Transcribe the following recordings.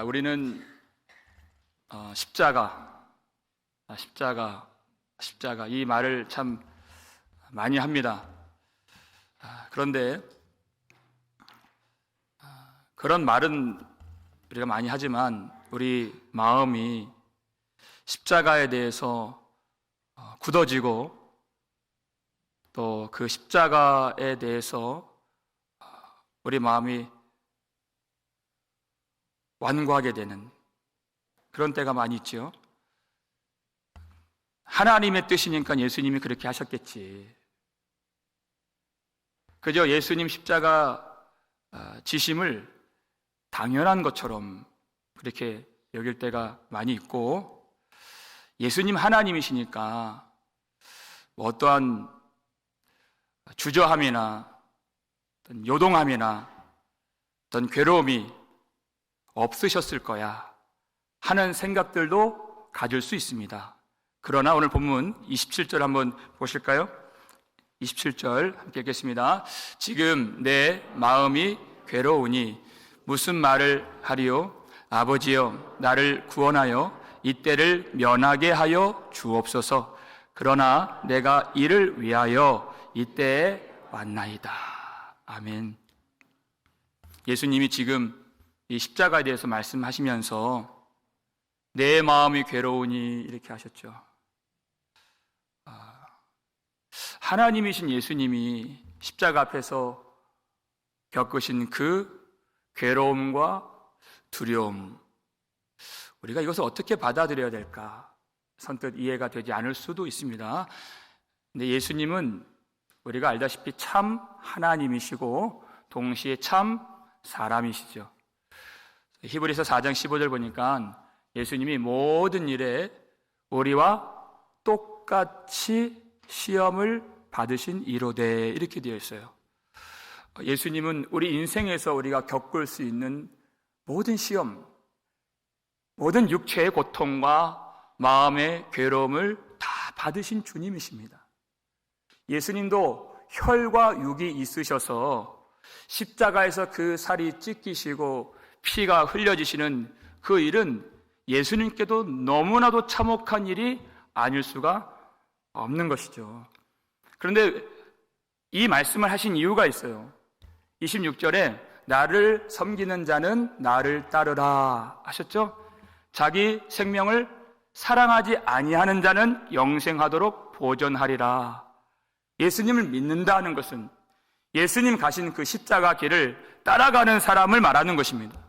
우리는 십자가 이 말을 참 많이 합니다. 그런데 그런 말은 우리가 많이 하지만 우리 마음이 십자가에 대해서 굳어지고 또 그 십자가에 대해서 우리 마음이 완고하게 되는 그런 때가 많이 있죠. 하나님의 뜻이니까 예수님이 그렇게 하셨겠지. 그저 예수님 십자가 지심을 당연한 것처럼 그렇게 여길 때가 많이 있고, 예수님 하나님이시니까 어떠한 주저함이나 어떤 요동함이나 어떤 괴로움이 없으셨을 거야 하는 생각들도 가질 수 있습니다. 그러나 오늘 본문 27절 한번 보실까요? 27절 함께 읽겠습니다. 지금 내 마음이 괴로우니 무슨 말을 하리요? 아버지여, 나를 구원하여 이때를 면하게 하여 주옵소서. 그러나 내가 이를 위하여 이때에 왔나이다. 아멘. 예수님이 지금 이 십자가에 대해서 말씀하시면서 내 마음이 괴로우니 이렇게 하셨죠. 하나님이신 예수님이 십자가 앞에서 겪으신 그 괴로움과 두려움, 우리가 이것을 어떻게 받아들여야 될까 선뜻 이해가 되지 않을 수도 있습니다. 근데 예수님은 우리가 알다시피 참 하나님이시고 동시에 참 사람이시죠. 히브리서 4장 15절 보니까 예수님이 모든 일에 우리와 똑같이 시험을 받으신 이로되 이렇게 되어 있어요. 예수님은 우리 인생에서 우리가 겪을 수 있는 모든 시험, 모든 육체의 고통과 마음의 괴로움을 다 받으신 주님이십니다. 예수님도 혈과 육이 있으셔서 십자가에서 그 살이 찢기시고 피가 흘려지시는 그 일은 예수님께도 너무나도 참혹한 일이 아닐 수가 없는 것이죠. 그런데 이 말씀을 하신 이유가 있어요. 26절에 나를 섬기는 자는 나를 따르라 하셨죠? 자기 생명을 사랑하지 아니하는 자는 영생하도록 보존하리라. 예수님을 믿는다는 것은 예수님 가신 그 십자가 길을 따라가는 사람을 말하는 것입니다.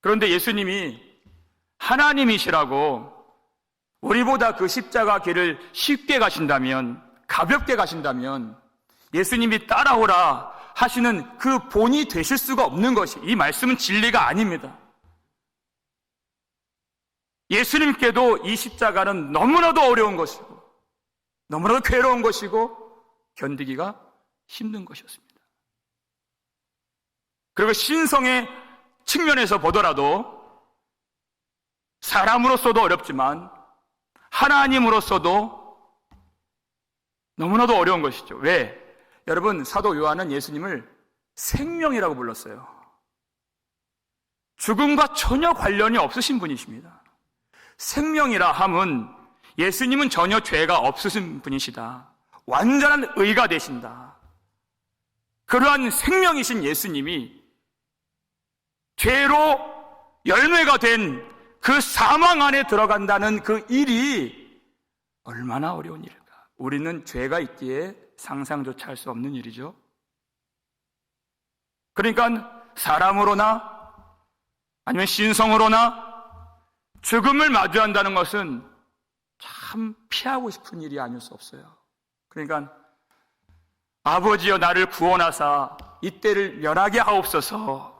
그런데 예수님이 하나님이시라고 우리보다 그 십자가 길을 쉽게 가신다면, 가볍게 가신다면 예수님이 따라오라 하시는 그 본이 되실 수가 없는 것이, 이 말씀은 진리가 아닙니다. 예수님께도 이 십자가는 너무나도 어려운 것이고 너무나도 괴로운 것이고 견디기가 힘든 것이었습니다. 그리고 신성의 측면에서 보더라도 사람으로서도 어렵지만 하나님으로서도 너무나도 어려운 것이죠. 왜? 여러분, 사도 요한은 예수님을 생명이라고 불렀어요. 죽음과 전혀 관련이 없으신 분이십니다. 생명이라 함은 예수님은 전혀 죄가 없으신 분이시다. 완전한 의가 되신다. 그러한 생명이신 예수님이 죄로 열매가 된 그 사망 안에 들어간다는 그 일이 얼마나 어려운 일일까? 우리는 죄가 있기에 상상조차 할 수 없는 일이죠. 그러니까 사람으로나 아니면 신성으로나 죽음을 마주한다는 것은 참 피하고 싶은 일이 아닐 수 없어요. 그러니까 아버지여, 나를 구원하사 이때를 면하게 하옵소서.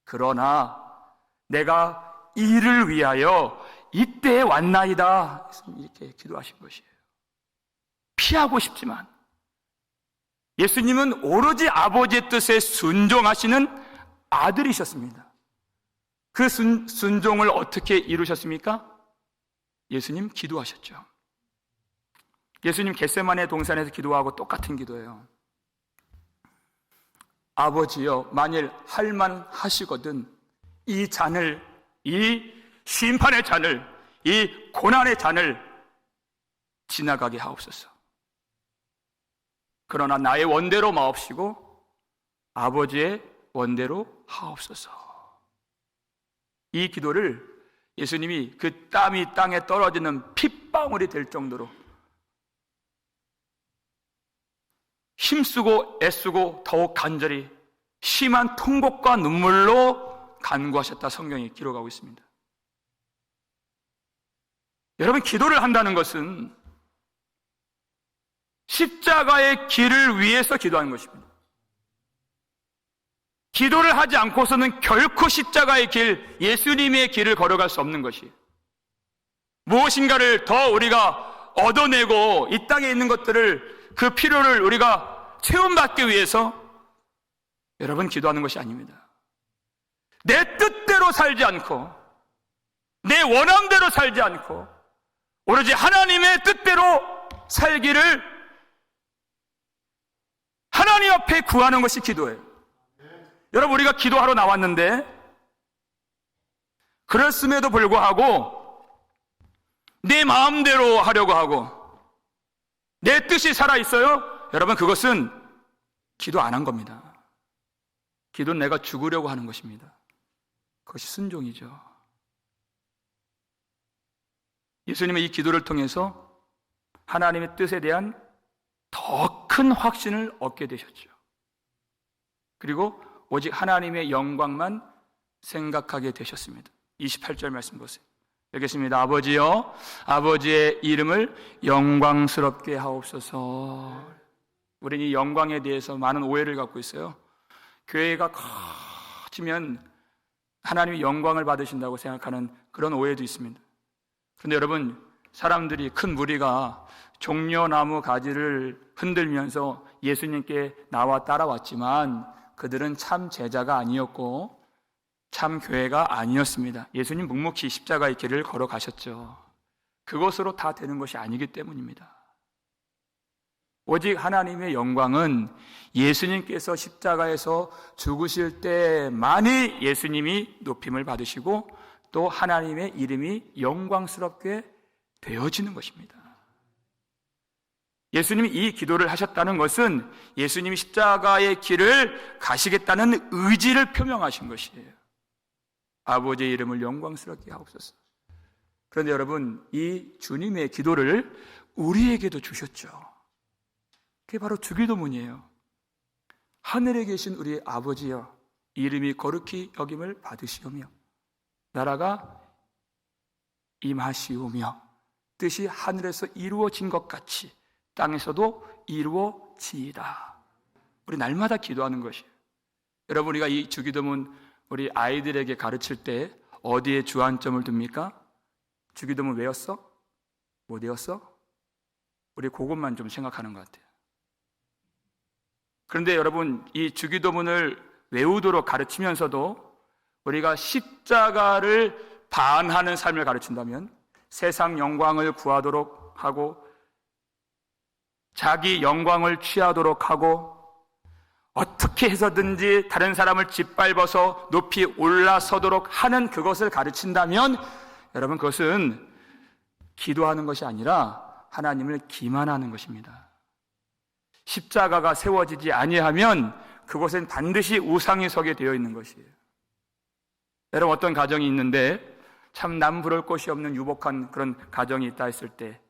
그러나 내가 이를 위하여 이때에 왔나이다. 이렇게 기도하신 것이에요. 피하고 싶지만 예수님은 오로지 아버지의 뜻에 순종하시는 아들이셨습니다. 그 순종을 어떻게 이루셨습니까? 예수님 기도하셨죠. 예수님 겟세마네 동산에서 기도하고 똑같은 기도예요. 아버지여, 만일 할만하시거든 이 잔을, 이 심판의 잔을, 이 고난의 잔을 지나가게 하옵소서. 그러나 나의 원대로 마옵시고 아버지의 원대로 하옵소서. 이 기도를 예수님이 그 땀이 땅에 떨어지는 핏방울이 될 정도로 힘쓰고 애쓰고 더욱 간절히 심한 통곡과 눈물로 간구하셨다, 성경이 기록하고 있습니다. 여러분, 기도를 한다는 것은 십자가의 길을 위해서 기도하는 것입니다. 기도를 하지 않고서는 결코 십자가의 길, 예수님의 길을 걸어갈 수 없는 것이에요. 무엇인가를 더 우리가 얻어내고 이 땅에 있는 것들을, 그 필요를 우리가 체험받기 위해서 여러분 기도하는 것이 아닙니다. 내 뜻대로 살지 않고 내 원함대로 살지 않고 오로지 하나님의 뜻대로 살기를 하나님 앞에 구하는 것이 기도예요. 여러분, 우리가 기도하러 나왔는데 그랬음에도 불구하고 내 마음대로 하려고 하고 내 뜻이 살아있어요? 여러분, 그것은 기도 안 한 겁니다. 기도는 내가 죽으려고 하는 것입니다. 그것이 순종이죠. 예수님은 이 기도를 통해서 하나님의 뜻에 대한 더 큰 확신을 얻게 되셨죠. 그리고 오직 하나님의 영광만 생각하게 되셨습니다. 28절 말씀 보세요. 여기 있습니다. 아버지여, 아버지의 이름을 영광스럽게 하옵소서. 우리는 이 영광에 대해서 많은 오해를 갖고 있어요. 교회가 커지면 하나님이 영광을 받으신다고 생각하는 그런 오해도 있습니다. 그런데 여러분, 사람들이, 큰 무리가 종려나무 가지를 흔들면서 예수님께 나와 따라왔지만 그들은 참 제자가 아니었고 참 교회가 아니었습니다. 예수님 묵묵히 십자가의 길을 걸어가셨죠. 그것으로 다 되는 것이 아니기 때문입니다. 오직 하나님의 영광은 예수님께서 십자가에서 죽으실 때만이 예수님이 높임을 받으시고 또 하나님의 이름이 영광스럽게 되어지는 것입니다. 예수님이 이 기도를 하셨다는 것은 예수님이 십자가의 길을 가시겠다는 의지를 표명하신 것이에요. 아버지의 이름을 영광스럽게 하옵소서. 그런데 여러분, 이 주님의 기도를 우리에게도 주셨죠. 그게 바로 주기도문이에요. 하늘에 계신 우리 아버지여, 이름이 거룩히 여김을 받으시오며 나라가 임하시오며 뜻이 하늘에서 이루어진 것 같이 땅에서도 이루어지이다. 우리 날마다 기도하는 것이에요. 여러분, 우리가 이 주기도문 우리 아이들에게 가르칠 때 어디에 주안점을 둡니까? 주기도문 외웠어? 못 외웠어? 우리 그것만 좀 생각하는 것 같아요. 그런데 여러분, 이 주기도문을 외우도록 가르치면서도 우리가 십자가를 반하는 삶을 가르친다면 세상 영광을 구하도록 하고 자기 영광을 취하도록 하고 어떻게 해서든지 다른 사람을 짓밟아서 높이 올라서도록 하는 그것을 가르친다면 여러분, 그것은 기도하는 것이 아니라 하나님을 기만하는 것입니다. 십자가가 세워지지 아니하면 그곳엔 반드시 우상이 서게 되어 있는 것이에요. 여러분, 어떤 가정이 있는데 참 남부러울 곳이 없는 유복한 그런 가정이 있다 했을 때,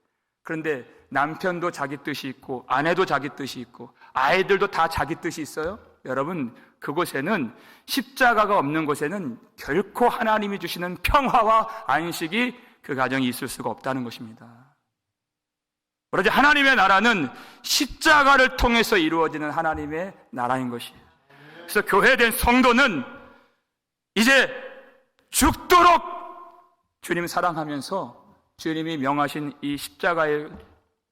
그런데 남편도 자기 뜻이 있고 아내도 자기 뜻이 있고 아이들도 다 자기 뜻이 있어요. 여러분, 그곳에는, 십자가가 없는 곳에는 결코 하나님이 주시는 평화와 안식이 그 가정이 있을 수가 없다는 것입니다. 오로지 하나님의 나라는 십자가를 통해서 이루어지는 하나님의 나라인 것이에요. 그래서 교회된 성도는 이제 죽도록 주님 사랑하면서 주님이 명하신 이 십자가의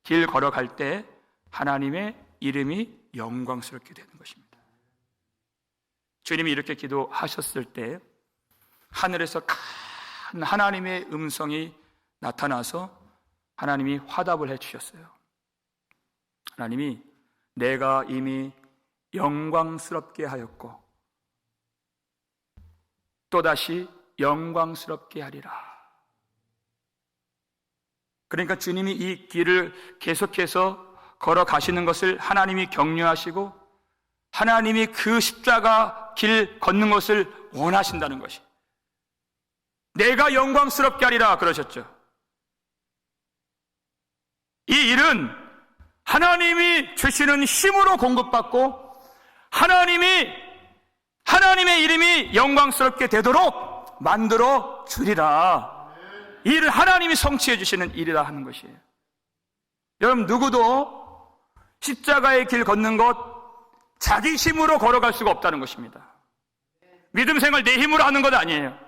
길 걸어갈 때 하나님의 이름이 영광스럽게 되는 것입니다. 주님이 이렇게 기도하셨을 때 하늘에서 큰 하나님의 음성이 나타나서 하나님이 화답을 해주셨어요. 하나님이 내가 이미 영광스럽게 하였고 또다시 영광스럽게 하리라. 그러니까 주님이 이 길을 계속해서 걸어가시는 것을 하나님이 격려하시고 하나님이 그 십자가 길 걷는 것을 원하신다는 것이, 내가 영광스럽게 하리라 그러셨죠. 이 일은 하나님이 주시는 힘으로 공급받고 하나님의 이름이 영광스럽게 되도록 만들어 주리라. 이 일을 하나님이 성취해 주시는 일이라 하는 것이에요. 여러분, 누구도 십자가의 길 걷는 것 자기 힘으로 걸어갈 수가 없다는 것입니다. 믿음 생활 내 힘으로 하는 것 아니에요.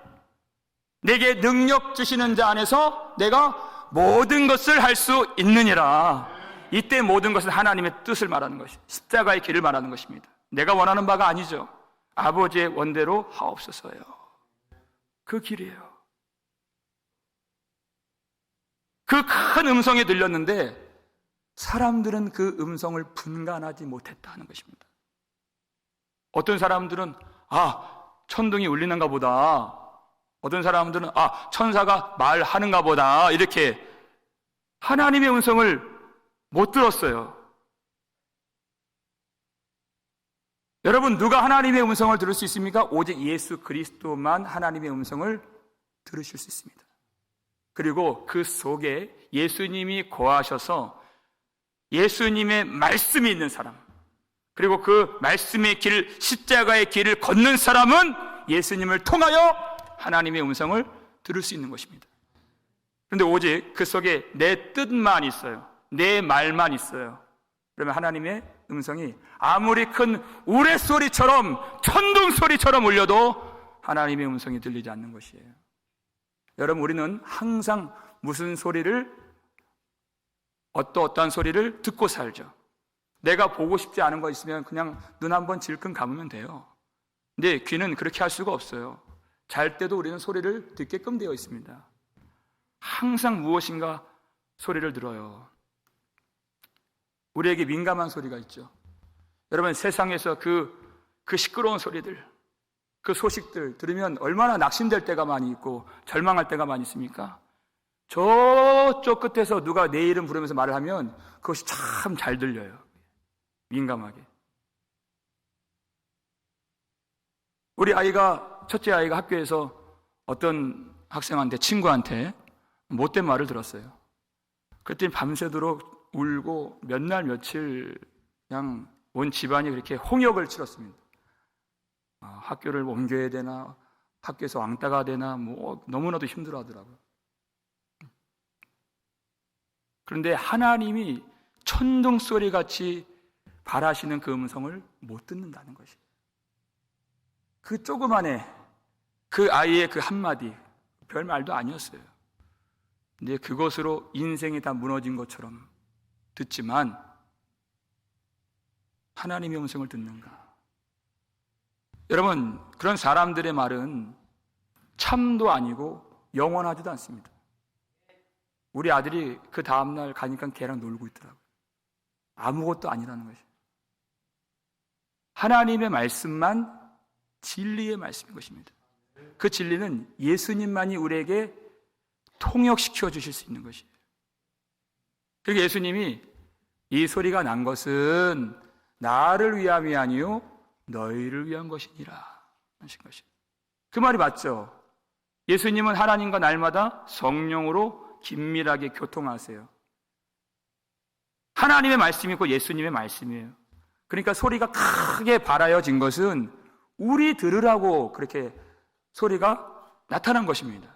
내게 능력 주시는 자 안에서 내가 모든 것을 할 수 있느니라. 이때 모든 것은 하나님의 뜻을 말하는 것이, 십자가의 길을 말하는 것입니다. 내가 원하는 바가 아니죠. 아버지의 원대로 하옵소서요. 그 길이에요. 그 큰 음성이 들렸는데 사람들은 그 음성을 분간하지 못했다는 것입니다. 어떤 사람들은 천둥이 울리는가 보다, 어떤 사람들은 천사가 말하는가 보다, 이렇게 하나님의 음성을 못 들었어요. 여러분, 누가 하나님의 음성을 들을 수 있습니까? 오직 예수 그리스도만 하나님의 음성을 들으실 수 있습니다. 그리고 그 속에 예수님이 거하셔서 예수님의 말씀이 있는 사람, 그리고 그 말씀의 길, 십자가의 길을 걷는 사람은 예수님을 통하여 하나님의 음성을 들을 수 있는 것입니다. 그런데 오직 그 속에 내 뜻만 있어요. 내 말만 있어요. 그러면 하나님의 음성이 아무리 큰 우레소리처럼, 천둥소리처럼 울려도 하나님의 음성이 들리지 않는 것이에요. 여러분, 우리는 항상 무슨 소리를, 어떠한 소리를 듣고 살죠. 내가 보고 싶지 않은 거 있으면 그냥 눈 한번 질끈 감으면 돼요. 근데 귀는 그렇게 할 수가 없어요. 잘 때도 우리는 소리를 듣게끔 되어 있습니다. 항상 무엇인가 소리를 들어요. 우리에게 민감한 소리가 있죠. 여러분, 세상에서 그 시끄러운 소리들, 그 소식들 들으면 얼마나 낙심될 때가 많이 있고 절망할 때가 많이 있습니까? 저쪽 끝에서 누가 내 이름 부르면서 말을 하면 그것이 참 잘 들려요. 민감하게. 우리 첫째 아이가 학교에서 어떤 학생한테, 친구한테 못된 말을 들었어요. 그랬더니 밤새도록 울고 몇 날 며칠 그냥 온 집안이 그렇게 홍역을 치렀습니다. 학교를 옮겨야 되나, 학교에서 왕따가 되나, 너무나도 힘들어 하더라고요. 그런데 하나님이 천둥소리 같이 바라시는 그 음성을 못 듣는다는 것이, 그 조그만해, 그 아이의 그 한마디, 별 말도 아니었어요. 근데 그것으로 인생이 다 무너진 것처럼 듣지만 하나님의 음성을 듣는가? 여러분, 그런 사람들의 말은 참도 아니고 영원하지도 않습니다. 우리 아들이 그 다음날 가니까 걔랑 놀고 있더라고요. 아무것도 아니라는 것이. 하나님의 말씀만 진리의 말씀인 것입니다. 그 진리는 예수님만이 우리에게 통역시켜 주실 수 있는 것이에요. 그리고 예수님이 이 소리가 난 것은 나를 위함이 아니요 너희를 위한 것이니라 하신 것이에요. 그 말이 맞죠? 예수님은 하나님과 날마다 성령으로 긴밀하게 교통하세요. 하나님의 말씀이 있고 예수님의 말씀이에요. 그러니까 소리가 크게 발하여진 것은 우리 들으라고 그렇게 소리가 나타난 것입니다.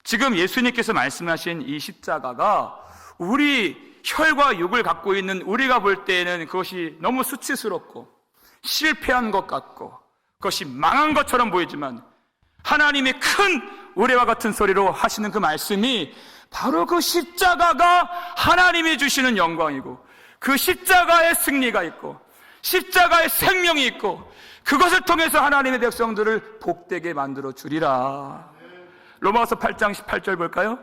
지금 예수님께서 말씀하신 이 십자가가 우리 혈과 육을 갖고 있는 우리가 볼 때에는 그것이 너무 수치스럽고 실패한 것 같고 그것이 망한 것처럼 보이지만 하나님의 큰 우레와 같은 소리로 하시는 그 말씀이 바로 그 십자가가 하나님이 주시는 영광이고 그 십자가의 승리가 있고 십자가의 생명이 있고 그것을 통해서 하나님의 백성들을 복되게 만들어 주리라. 로마서 8장 18절 볼까요?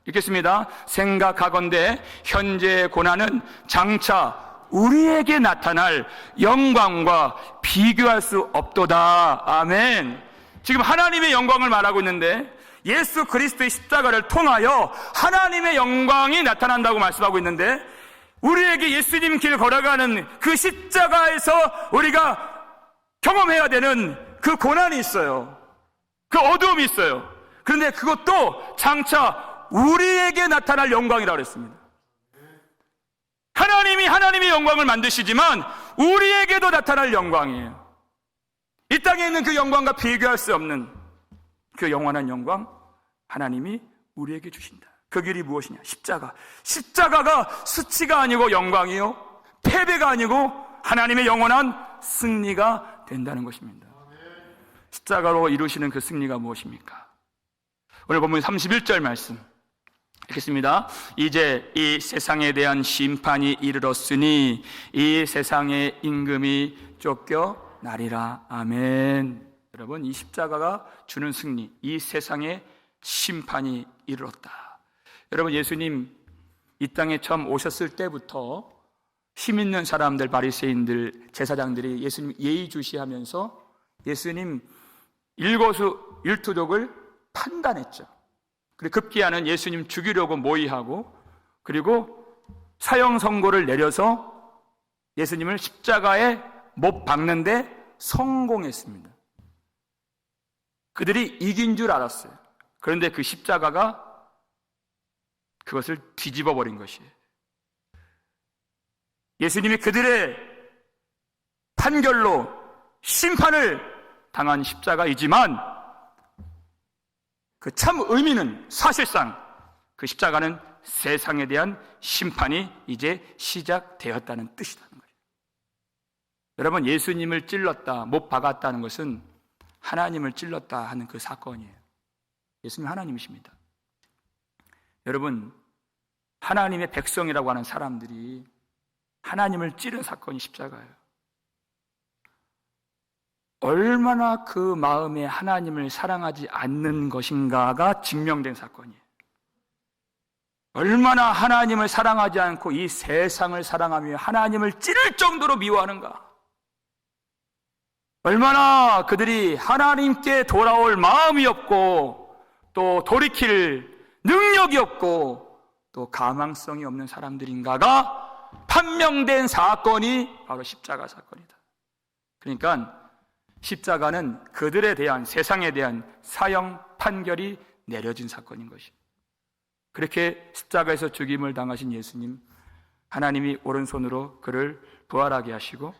읽겠습니다. 생각하건대 현재의 고난은 장차 우리에게 나타날 영광과 비교할 수 없도다. 아멘. 지금 하나님의 영광을 말하고 있는데 예수 그리스도의 십자가를 통하여 하나님의 영광이 나타난다고 말씀하고 있는데, 우리에게 예수님 길 걸어가는 그 십자가에서 우리가 경험해야 되는 그 고난이 있어요. 그 어두움이 있어요. 그런데 그것도 장차 우리에게 나타날 영광이라고 했습니다. 하나님이 하나님의 영광을 만드시지만 우리에게도 나타날 영광이에요. 이 땅에 있는 그 영광과 비교할 수 없는 그 영원한 영광, 하나님이 우리에게 주신다. 그 길이 무엇이냐? 십자가. 십자가가 수치가 아니고 영광이요, 패배가 아니고 하나님의 영원한 승리가 된다는 것입니다. 십자가로 이루시는 그 승리가 무엇입니까? 오늘 본문 31절 말씀 읽겠습니다. 이제 이 세상에 대한 심판이 이르렀으니 이 세상의 임금이 쫓겨나리라. 아멘. 여러분, 이 십자가가 주는 승리, 이 세상의 심판이 이르렀다. 여러분, 예수님 이 땅에 처음 오셨을 때부터 힘 있는 사람들, 바리새인들, 제사장들이 예수님 예의주시하면서 예수님 일거수 일투족을 판단했죠. 그리고 급기야는 예수님 죽이려고 모의하고, 그리고 사형 선고를 내려서 예수님을 십자가에 못 박는데 성공했습니다. 그들이 이긴 줄 알았어요. 그런데 그 십자가가 그것을 뒤집어 버린 것이에요. 예수님이 그들의 판결로 심판을 당한 십자가이지만 그 참 의미는 사실상 그 십자가는 세상에 대한 심판이 이제 시작되었다는 뜻이라는 거예요. 여러분, 예수님을 찔렀다, 못 박았다는 것은 하나님을 찔렀다 하는 그 사건이에요. 예수님 하나님이십니다. 여러분, 하나님의 백성이라고 하는 사람들이 하나님을 찌른 사건이 십자가예요. 얼마나 그 마음에 하나님을 사랑하지 않는 것인가가 증명된 사건이에요. 얼마나 하나님을 사랑하지 않고 이 세상을 사랑하며 하나님을 찌를 정도로 미워하는가. 얼마나 그들이 하나님께 돌아올 마음이 없고 또 돌이킬 능력이 없고 또 가망성이 없는 사람들인가가 판명된 사건이 바로 십자가 사건이다. 그러니까 십자가는 그들에 대한, 세상에 대한 사형 판결이 내려진 사건인 것입니다. 그렇게 십자가에서 죽임을 당하신 예수님, 하나님이 오른손으로 그를 부활하게 하시고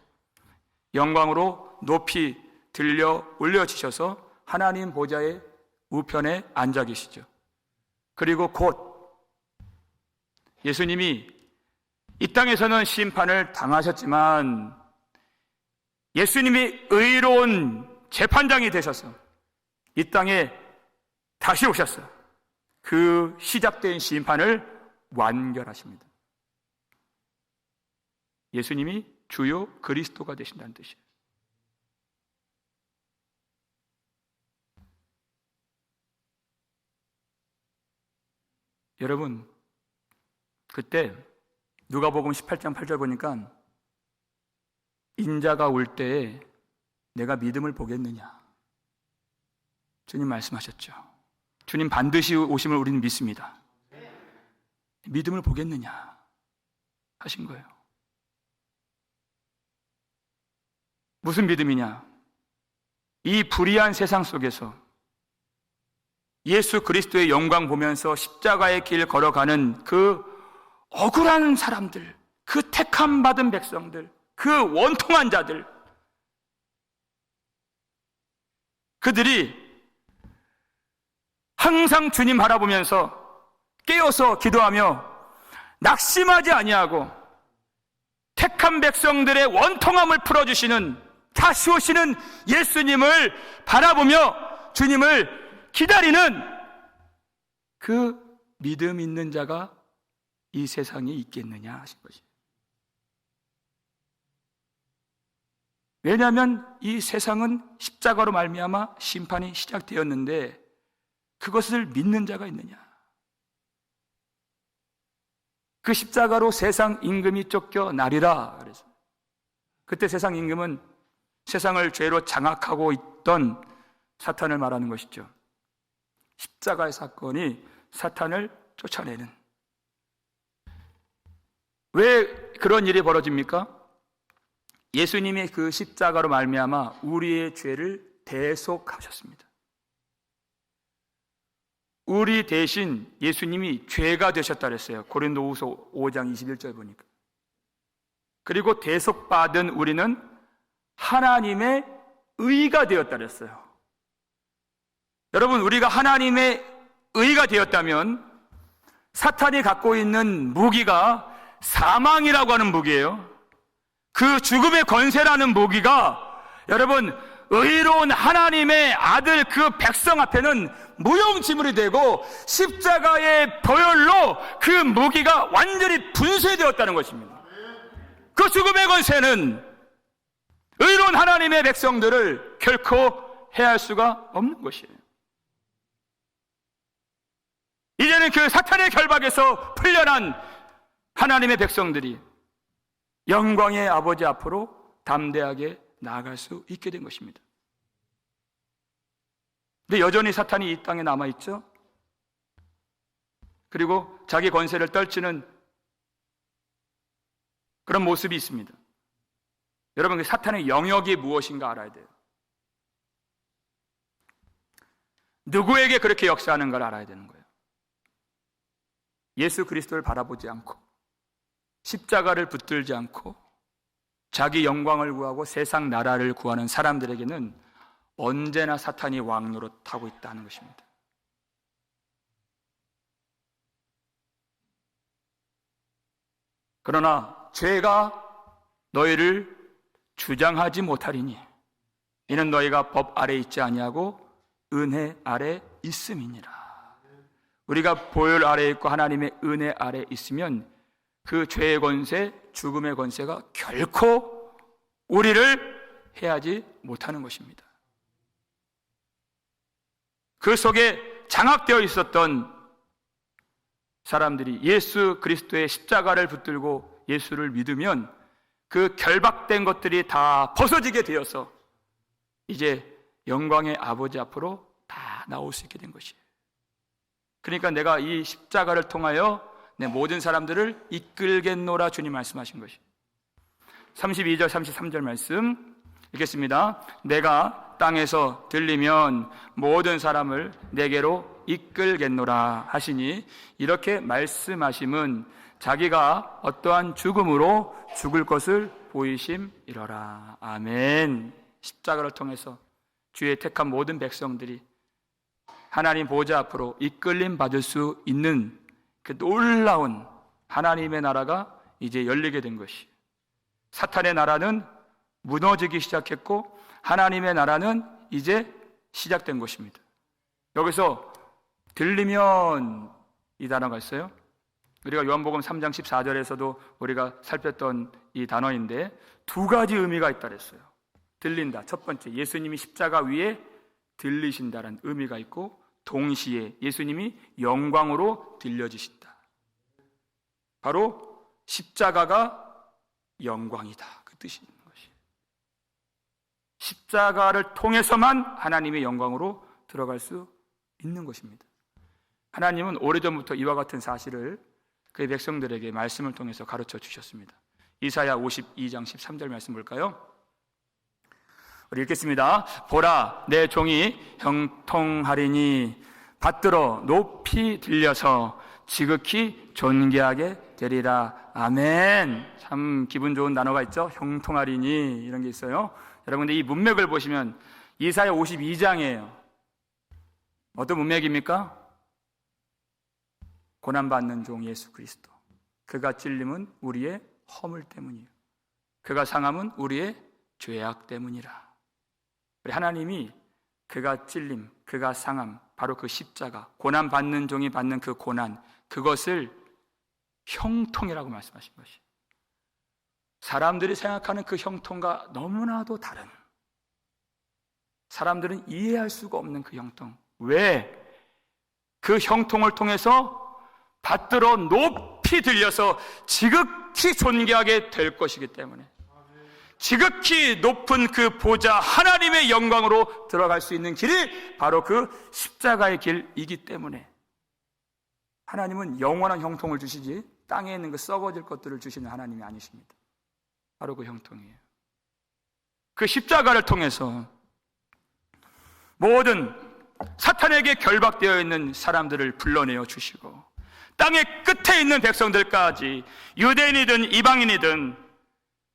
영광으로 높이 들려 올려지셔서 하나님 보좌의 우편에 앉아 계시죠. 그리고 곧 예수님이 이 땅에서는 심판을 당하셨지만 예수님이 의로운 재판장이 되셔서 이 땅에 다시 오셨어요. 그 시작된 심판을 완결하십니다. 예수님이 주요 그리스도가 되신다는 뜻이에요. 여러분, 그때 누가복음 18장 8절 보니까 인자가 올 때에 내가 믿음을 보겠느냐, 주님 말씀하셨죠. 주님 반드시 오심을 우리는 믿습니다. 믿음을 보겠느냐 하신 거예요. 무슨 믿음이냐? 이 불의한 세상 속에서 예수 그리스도의 영광 보면서 십자가의 길 걸어가는 그 억울한 사람들, 그 택함 받은 백성들, 그 원통한 자들, 그들이 항상 주님 바라보면서 깨어서 기도하며 낙심하지 아니하고 택한 백성들의 원통함을 풀어주시는, 다시 오시는 예수님을 바라보며 주님을 기다리는 그 믿음 있는 자가 이 세상에 있겠느냐 하신 것이에요. 왜냐하면 이 세상은 십자가로 말미암아 심판이 시작되었는데 그것을 믿는 자가 있느냐? 그 십자가로 세상 임금이 쫓겨나리라 그래서 그때 세상 임금은 세상을 죄로 장악하고 있던 사탄을 말하는 것이죠. 십자가의 사건이 사탄을 쫓아내는. 왜 그런 일이 벌어집니까? 예수님이 그 십자가로 말미암아 우리의 죄를 대속하셨습니다. 우리 대신 예수님이 죄가 되셨다 그랬어요. 고린도후서 5장 21절 보니까. 그리고 대속받은 우리는 하나님의 의가 되었다 그랬어요. 여러분, 우리가 하나님의 의가 되었다면 사탄이 갖고 있는 무기가 사망이라고 하는 무기예요. 그 죽음의 권세라는 무기가 여러분 의로운 하나님의 아들 그 백성 앞에는 무용지물이 되고 십자가의 보혈로 그 무기가 완전히 분쇄되었다는 것입니다. 그 죽음의 권세는 의로운 하나님의 백성들을 결코 해할 수가 없는 것이에요. 이제는 그 사탄의 결박에서 풀려난 하나님의 백성들이 영광의 아버지 앞으로 담대하게 나아갈 수 있게 된 것입니다. 근데 여전히 사탄이 이 땅에 남아있죠. 그리고 자기 권세를 떨치는 그런 모습이 있습니다. 여러분, 그 사탄의 영역이 무엇인가 알아야 돼요. 누구에게 그렇게 역사하는 걸 알아야 되는 거예요. 예수 그리스도를 바라보지 않고 십자가를 붙들지 않고 자기 영광을 구하고 세상 나라를 구하는 사람들에게는 언제나 사탄이 왕노릇하고 있다는 것입니다. 그러나 죄가 너희를 주장하지 못하리니 이는 너희가 법 아래 있지 아니하고 은혜 아래 있음이니라. 우리가 보혈 아래 있고 하나님의 은혜 아래 있으면 그 죄의 권세, 죽음의 권세가 결코 우리를 해하지 못하는 것입니다. 그 속에 장악되어 있었던 사람들이 예수 그리스도의 십자가를 붙들고 예수를 믿으면 그 결박된 것들이 다 벗어지게 되어서 이제 영광의 아버지 앞으로 다 나올 수 있게 된 것이에요. 그러니까 내가 이 십자가를 통하여 내 모든 사람들을 이끌겠노라 주님 말씀하신 것이에요. 32절 33절 말씀 읽겠습니다. 내가 땅에서 들리면 모든 사람을 내게로 이끌겠노라 하시니 이렇게 말씀하심은 자기가 어떠한 죽음으로 죽을 것을 보이심이로라. 아멘. 십자가를 통해서 주의 택한 모든 백성들이 하나님 보좌 앞으로 이끌림 받을 수 있는 그 놀라운 하나님의 나라가 이제 열리게 된 것이, 사탄의 나라는 무너지기 시작했고 하나님의 나라는 이제 시작된 것입니다. 여기서 들리면 이 단어가 있어요. 우리가 요한복음 3장 14절에서도 우리가 살폈던 이 단어인데 두 가지 의미가 있다 그랬어요. 들린다, 첫 번째 예수님이 십자가 위에 들리신다라는 의미가 있고, 동시에 예수님이 영광으로 들려지신다. 바로 십자가가 영광이다, 그 뜻이 있는 것이에요. 십자가를 통해서만 하나님의 영광으로 들어갈 수 있는 것입니다. 하나님은 오래전부터 이와 같은 사실을 그의 백성들에게 말씀을 통해서 가르쳐 주셨습니다. 이사야 52장 13절 말씀 볼까요? 우리 읽겠습니다. 보라, 내 종이 형통하리니 받들어 높이 들려서 지극히 존귀하게 되리라. 아멘. 참 기분 좋은 단어가 있죠. 형통하리니 이런 게 있어요. 여러분들 이 문맥을 보시면 이사야 52장이에요. 어떤 문맥입니까? 고난받는 종 예수 그리스도, 그가 찔림은 우리의 허물 때문이에요. 그가 상함은 우리의 죄악 때문이라. 우리 하나님이 그가 찔림, 그가 상함, 바로 그 십자가, 고난받는 종이 받는 그 고난, 그것을 형통이라고 말씀하신 것이에요. 사람들이 생각하는 그 형통과 너무나도 다른, 사람들은 이해할 수가 없는 그 형통. 왜? 그 형통을 통해서 받들어 높이 들려서 지극히 존귀하게 될 것이기 때문에, 지극히 높은 그 보좌 하나님의 영광으로 들어갈 수 있는 길이 바로 그 십자가의 길이기 때문에, 하나님은 영원한 형통을 주시지 땅에 있는 그 썩어질 것들을 주시는 하나님이 아니십니다. 바로 그 형통이에요. 그 십자가를 통해서 모든 사탄에게 결박되어 있는 사람들을 불러내어 주시고, 땅의 끝에 있는 백성들까지 유대인이든 이방인이든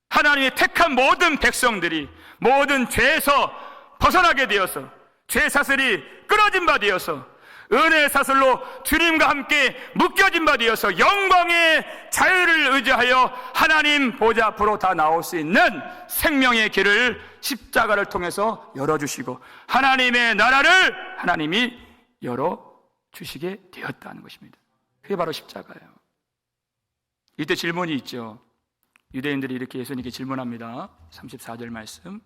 하나님의 택한 모든 백성들이 모든 죄에서 벗어나게 되어서 죄 사슬이 끊어진 바 되어서 은혜의 사슬로 주님과 함께 묶여진 바 되어서 영광의 자유를 의지하여 하나님 보좌 앞으로 다 나올 수 있는 생명의 길을 십자가를 통해서 열어주시고 하나님의 나라를 하나님이 열어주시게 되었다는 것입니다. 그게 바로 십자가예요. 이때 질문이 있죠. 유대인들이 이렇게 예수님께 질문합니다. 34절 말씀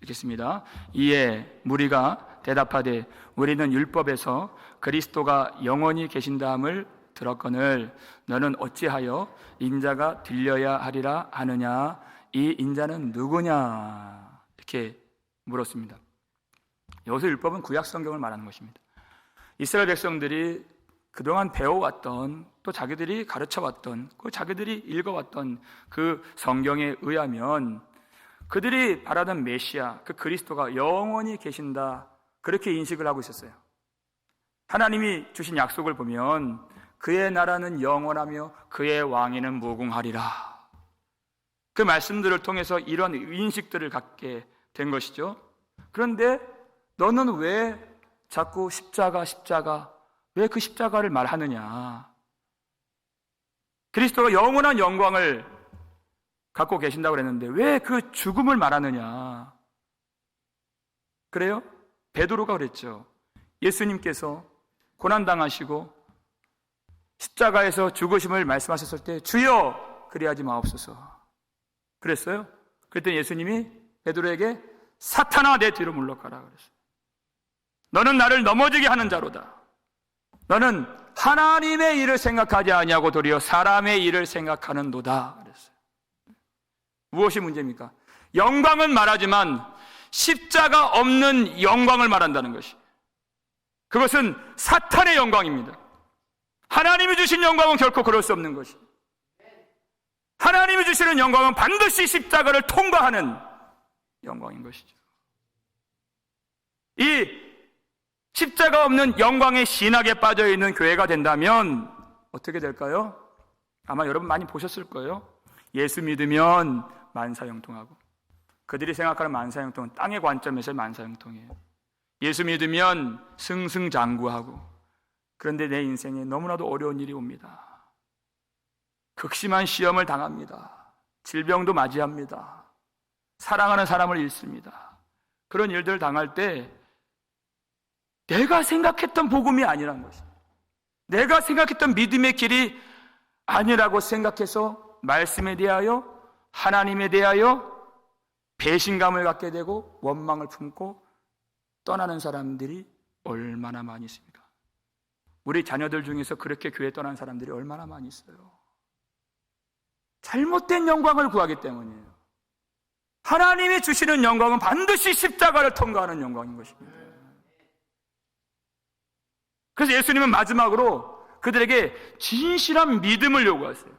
읽겠습니다. 이에 무리가 대답하되 우리는 율법에서 그리스도가 영원히 계신다함을 들었거늘 너는 어찌하여 인자가 들려야 하리라 하느냐? 이 인자는 누구냐? 이렇게 물었습니다. 여기서 율법은 구약 성경을 말하는 것입니다. 이스라엘 백성들이 그동안 배워왔던, 또 자기들이 가르쳐왔던, 자기들이 읽어왔던 그 성경에 의하면 그들이 바라던 메시아, 그 그리스도가 영원히 계신다, 그렇게 인식을 하고 있었어요. 하나님이 주신 약속을 보면 그의 나라는 영원하며 그의 왕위는 무궁하리라. 그 말씀들을 통해서 이런 인식들을 갖게 된 것이죠. 그런데 너는 왜 자꾸 십자가, 왜 그 십자가를 말하느냐? 그리스도가 영원한 영광을 갖고 계신다고 그랬는데 왜 그 죽음을 말하느냐? 그래요? 베드로가 그랬죠. 예수님께서 고난당하시고 십자가에서 죽으심을 말씀하셨을 때 주여 그리하지 마옵소서 그랬어요. 그랬더니 예수님이 베드로에게 사탄아 내 뒤로 물러가라 그랬어요. 너는 나를 넘어지게 하는 자로다. 너는 하나님의 일을 생각하지 아니하고 도리어 사람의 일을 생각하는도다 그랬어요. 무엇이 문제입니까? 영광은 말하지만 십자가 없는 영광을 말한다는 것이, 그것은 사탄의 영광입니다. 하나님이 주신 영광은 결코 그럴 수 없는 것이, 하나님이 주시는 영광은 반드시 십자가를 통과하는 영광인 것이죠. 이 십자가 없는 영광의 신학에 빠져있는 교회가 된다면 어떻게 될까요? 아마 여러분 많이 보셨을 거예요. 예수 믿으면 만사형통하고, 그들이 생각하는 만사형통은 땅의 관점에서의 만사형통이에요. 예수 믿으면 승승장구하고, 그런데 내 인생에 너무나도 어려운 일이 옵니다. 극심한 시험을 당합니다. 질병도 맞이합니다. 사랑하는 사람을 잃습니다. 그런 일들을 당할 때 내가 생각했던 복음이 아니란 것입니다. 내가 생각했던 믿음의 길이 아니라고 생각해서 말씀에 대하여, 하나님에 대하여 배신감을 갖게 되고 원망을 품고 떠나는 사람들이 얼마나 많이 있습니까? 우리 자녀들 중에서 그렇게 교회 떠난 사람들이 얼마나 많이 있어요. 잘못된 영광을 구하기 때문이에요. 하나님이 주시는 영광은 반드시 십자가를 통과하는 영광인 것입니다. 그래서 예수님은 마지막으로 그들에게 진실한 믿음을 요구하세요.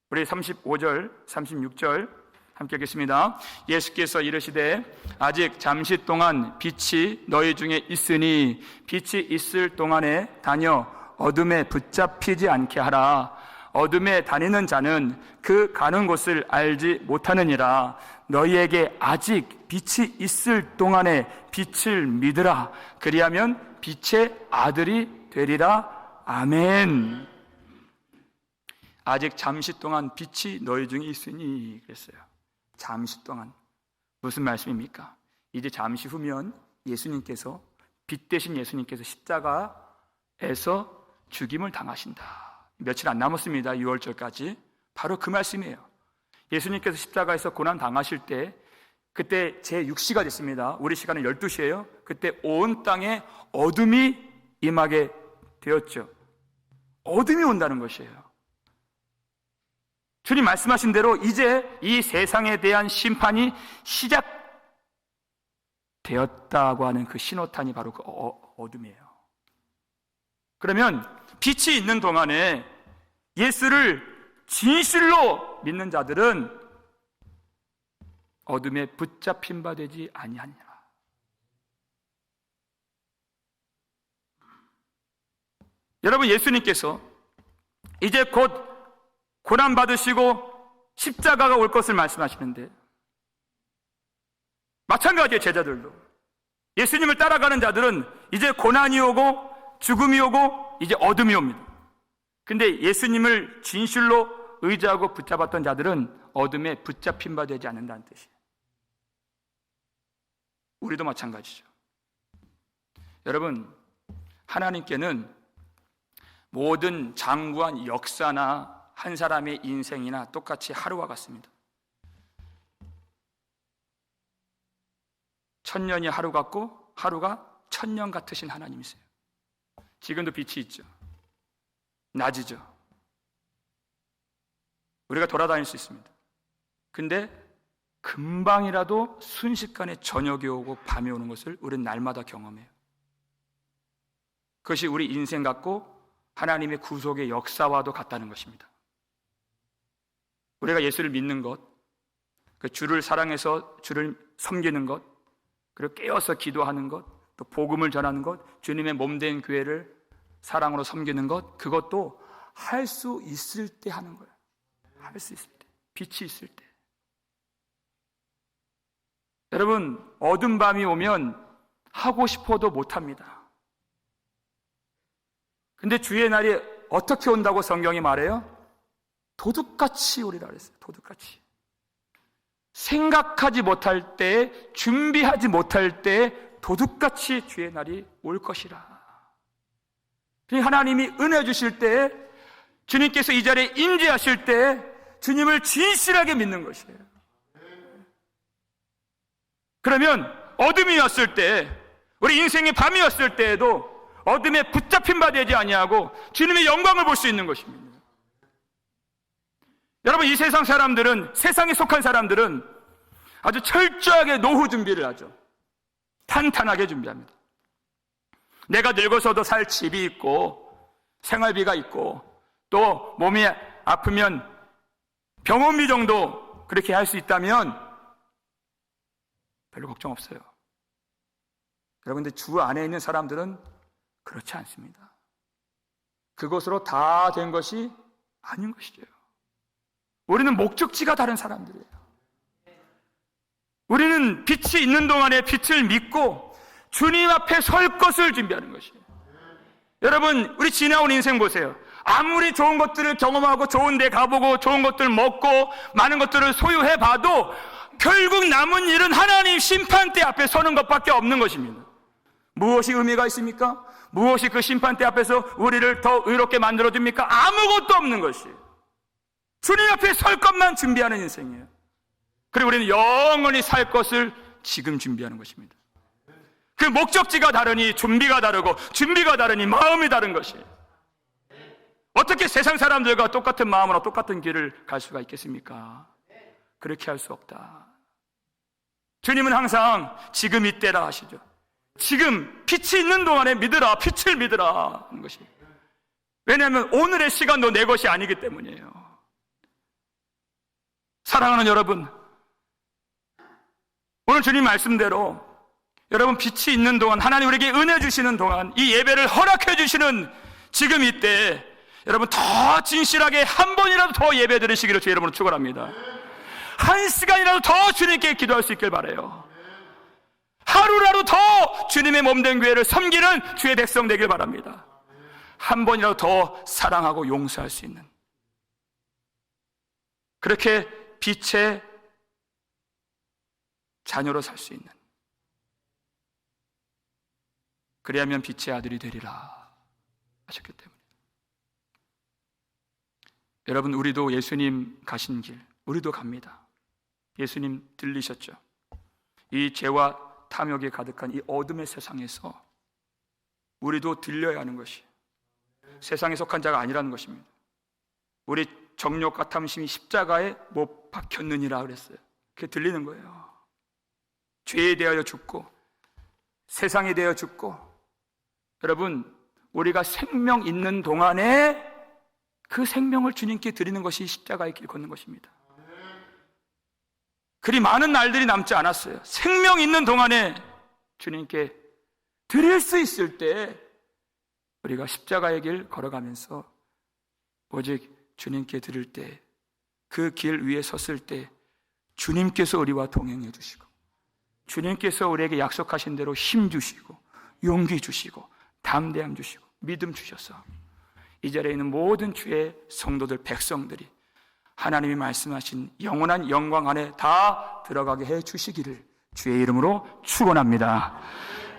우리 35절, 36절 함께 읽겠습니다. 예수께서 이르시되 아직 잠시 동안 빛이 너희 중에 있으니 빛이 있을 동안에 다녀 어둠에 붙잡히지 않게 하라. 어둠에 다니는 자는 그 가는 곳을 알지 못하느니라. 너희에게 아직 빛이 있을 동안에 빛을 믿으라. 그리하면 빛의 아들이 되리라. 아멘. 아직 잠시 동안 빛이 너희 중에 있으니 그랬어요. 잠시 동안. 무슨 말씀입니까? 이제 잠시 후면 예수님께서, 빛 대신 예수님께서 십자가에서 죽임을 당하신다. 며칠 안 남았습니다. 6월절까지. 바로 그 말씀이에요. 예수님께서 십자가에서 고난 당하실 때, 그때 제6시가 됐습니다. 우리 시간은 12시예요. 그때 온 땅에 어둠이 임하게 되었죠. 어둠이 온다는 것이에요. 주님 말씀하신 대로 이제 이 세상에 대한 심판이 시작되었다고 하는 그 신호탄이 바로 그 어둠이에요. 그러면 빛이 있는 동안에 예수를 진실로 믿는 자들은 어둠에 붙잡힌 바 되지 아니하니라. 여러분, 예수님께서 이제 곧 고난받으시고 십자가가 올 것을 말씀하시는데, 마찬가지의 제자들도 예수님을 따라가는 자들은 이제 고난이 오고 죽음이 오고 이제 어둠이 옵니다. 근데 예수님을 진실로 의지하고 붙잡았던 자들은 어둠에 붙잡힌 바 되지 않는다는 뜻이에요. 우리도 마찬가지죠. 여러분, 하나님께는 모든 장구한 역사나 한 사람의 인생이나 똑같이 하루와 같습니다. 1000년이 하루 같고 하루가 1000년 같으신 하나님이세요. 지금도 빛이 있죠. 낮이죠. 우리가 돌아다닐 수 있습니다. 근데 금방이라도 순식간에 저녁이 오고 밤이 오는 것을 우리는 날마다 경험해요. 그것이 우리 인생 같고 하나님의 구속의 역사와도 같다는 것입니다. 우리가 예수를 믿는 것, 그 주를 사랑해서 주를 섬기는 것, 그리고 깨어서 기도하는 것, 또 복음을 전하는 것, 주님의 몸된 교회를 사랑으로 섬기는 것, 그것도 할 수 있을 때 하는 거예요. 할 수 있을 때, 빛이 있을 때. 여러분, 어두운 밤이 오면 하고 싶어도 못합니다. 근데 주의 날이 어떻게 온다고 성경이 말해요? 도둑같이 오리라 그랬어요. 도둑같이. 생각하지 못할 때, 준비하지 못할 때 도둑같이 주의 날이 올 것이라. 하나님이 은혜 주실 때, 주님께서 이 자리에 임재하실 때 주님을 진실하게 믿는 것이에요. 그러면 어둠이 왔을 때, 우리 인생의 밤이 왔을 때에도 어둠에 붙잡힌 바 되지 아니하고 주님의 영광을 볼 수 있는 것입니다. 여러분, 이 세상 사람들은, 세상에 속한 사람들은 아주 철저하게 노후 준비를 하죠. 탄탄하게 준비합니다. 내가 늙어서도 살 집이 있고 생활비가 있고 또 몸이 아프면 병원비 정도 그렇게 할 수 있다면 별로 걱정 없어요. 여러분, 근데 주 안에 있는 사람들은 그렇지 않습니다. 그것으로 다 된 것이 아닌 것이죠. 우리는 목적지가 다른 사람들이에요. 우리는 빛이 있는 동안에 빛을 믿고 주님 앞에 설 것을 준비하는 것이에요. 여러분, 우리 지나온 인생 보세요. 아무리 좋은 것들을 경험하고 좋은 데 가보고 좋은 것들 먹고 많은 것들을 소유해봐도 결국 남은 일은 하나님 심판대 앞에 서는 것밖에 없는 것입니다. 무엇이 의미가 있습니까? 무엇이 그 심판대 앞에서 우리를 더 의롭게 만들어줍니까? 아무것도 없는 것이에요. 주님 앞에 설 것만 준비하는 인생이에요. 그리고 우리는 영원히 살 것을 지금 준비하는 것입니다. 그 목적지가 다르니 준비가 다르고 준비가 다르니 마음이 다른 것이에요. 어떻게 세상 사람들과 똑같은 마음으로 똑같은 길을 갈 수가 있겠습니까? 그렇게 할 수 없다. 주님은 항상 지금 이때라 하시죠. 지금 빛이 있는 동안에 믿으라, 빛을 믿으라 하는 것이에요. 왜냐하면 오늘의 시간도 내 것이 아니기 때문이에요. 사랑하는 여러분, 오늘 주님 말씀대로 여러분 빛이 있는 동안, 하나님 우리에게 은혜 주시는 동안, 이 예배를 허락해 주시는 지금 이때 여러분 더 진실하게 한 번이라도 더 예배 드리시기를 주 여러분을 축원합니다. 한 시간이라도 더 주님께 기도할 수 있길 바라요. 하루라도 더 주님의 몸된 교회를 섬기는 주의 백성 되길 바랍니다. 한 번이라도 더 사랑하고 용서할 수 있는, 그렇게 빛의 자녀로 살 수 있는, 그래야면 빛의 아들이 되리라 하셨기 때문에. 여러분, 우리도 예수님 가신 길, 우리도 갑니다. 예수님 들리셨죠? 이 죄와 탐욕에 가득한 이 어둠의 세상에서 우리도 들려야 하는 것이, 세상에 속한 자가 아니라는 것입니다. 우리 정욕과 탐심이 십자가에 못 박혔느니라 그랬어요. 그게 들리는 거예요. 죄에 대하여 죽고 세상에 대하여 죽고, 여러분, 우리가 생명 있는 동안에 그 생명을 주님께 드리는 것이 십자가의 길 걷는 것입니다. 그리 많은 날들이 남지 않았어요. 생명 있는 동안에 주님께 드릴 수 있을 때 우리가 십자가의 길 걸어가면서 오직 주님께 드릴 때, 그 길 위에 섰을 때 주님께서 우리와 동행해 주시고, 주님께서 우리에게 약속하신 대로 힘 주시고 용기 주시고 담대함 주시고 믿음 주셔서 이 자리에 있는 모든 주의 성도들, 백성들이 하나님이 말씀하신 영원한 영광 안에 다 들어가게 해 주시기를 주의 이름으로 축원합니다.